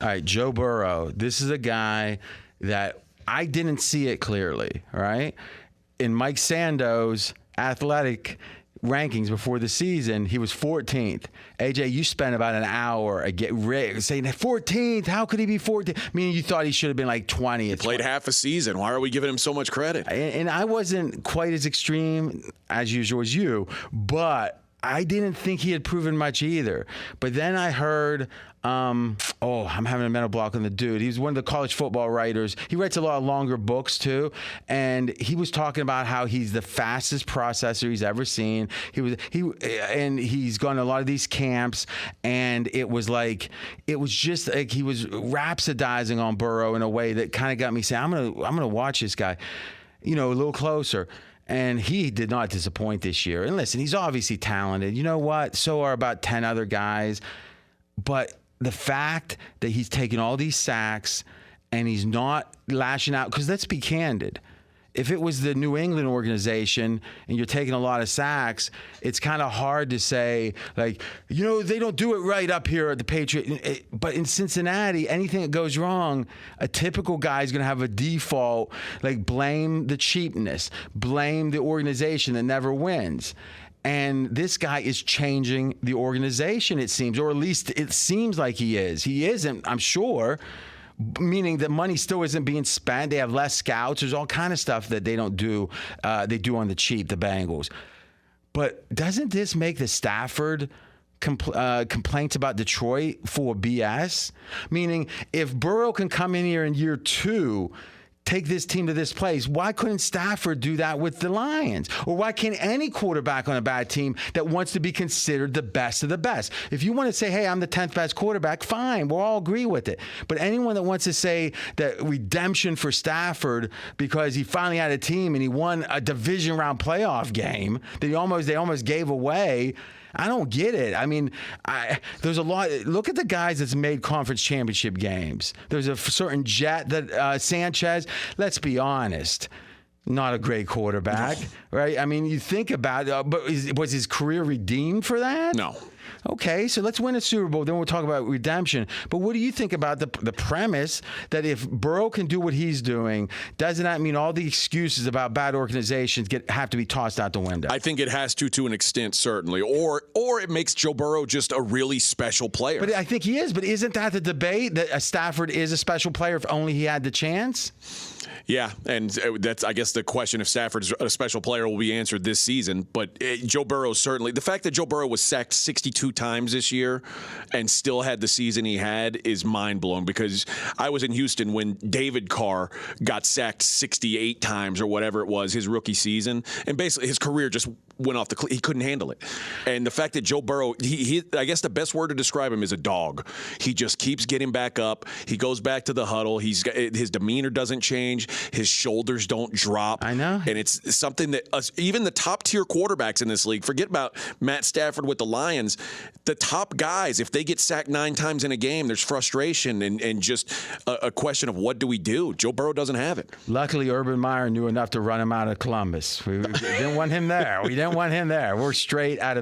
All right, Joe Burrow. This is a guy that I didn't see it clearly, all right? In Mike Sando's athletic rankings before the season, he was 14th. AJ, you spent about an hour saying 14th. How could he be 14th? Meaning you thought he should have been like 20th. He played half a season. Why are we giving him so much credit? And I wasn't quite as extreme as usual as you, but I didn't think he had proven much either. But then I heard, I'm having a mental block on the dude. He's one of the college football writers. He writes a lot of longer books too. And he was talking about how he's the fastest processor he's ever seen. And he's gone to a lot of these camps. And it was just like he was rhapsodizing on Burrow in a way that kind of got me saying, I'm gonna watch this guy, a little closer. And he did not disappoint this year. And listen, he's obviously talented. You know what? So are about 10 other guys. But the fact that he's taking all these sacks and he's not lashing out, because let's be candid. If it was the New England organization and you're taking a lot of sacks, it's kind of hard to say, like, they don't do it right up here at the Patriots. But in Cincinnati, anything that goes wrong, a typical guy is going to have a default, like blame the cheapness, blame the organization that never wins. And this guy is changing the organization, it seems, or at least it seems like he is. He isn't, I'm sure. Meaning that money still isn't being spent. They have less scouts. There's all kind of stuff that they don't do. They do on the cheap, the Bengals. But doesn't this make the Stafford complaints about Detroit for BS? Meaning, if Burrow can come in here in year 2, take this team to this place, why couldn't Stafford do that with the Lions? Or why can't any quarterback on a bad team that wants to be considered the best of the best? If you want to say, hey, I'm the 10th best quarterback, fine, we'll all agree with it. But anyone that wants to say that redemption for Stafford because he finally had a team and he won a division round playoff game that they almost gave away, I don't get it. I mean, there's a lot. Look at the guys that's made conference championship games. There's a certain Jet that Sanchez. Let's be honest, not a great quarterback, right? I mean, you think about it, but was his career redeemed for that? No. Okay, so let's win a Super Bowl, then we'll talk about redemption. But what do you think about the premise that if Burrow can do what he's doing, doesn't that mean all the excuses about bad organizations have to be tossed out the window? I think it has to an extent, certainly. Or it makes Joe Burrow just a really special player. But I think he is. But isn't that the debate, that Stafford is a special player if only he had the chance? Yeah, and that's, I guess, the question if Stafford's a special player will be answered this season. But Joe Burrow certainly, the fact that Joe Burrow was sacked 62 times this year and still had the season he had is mind-blowing, because I was in Houston when David Carr got sacked 68 times or whatever it was his rookie season, and basically his career just went off the cliff. He couldn't handle it. And the fact that Joe Burrow, I guess the best word to describe him is a dog. He just keeps getting back up. He goes back to the huddle. His demeanor doesn't change. His shoulders don't drop. I know. And it's something that even the top-tier quarterbacks in this league, forget about Matt Stafford with the Lions, the top guys, if they get sacked 9 times in a game, there's frustration and just a question of what do we do? Joe Burrow doesn't have it. Luckily, Urban Meyer knew enough to run him out of Columbus. We didn't want him there. We didn't want him there. We're straight out of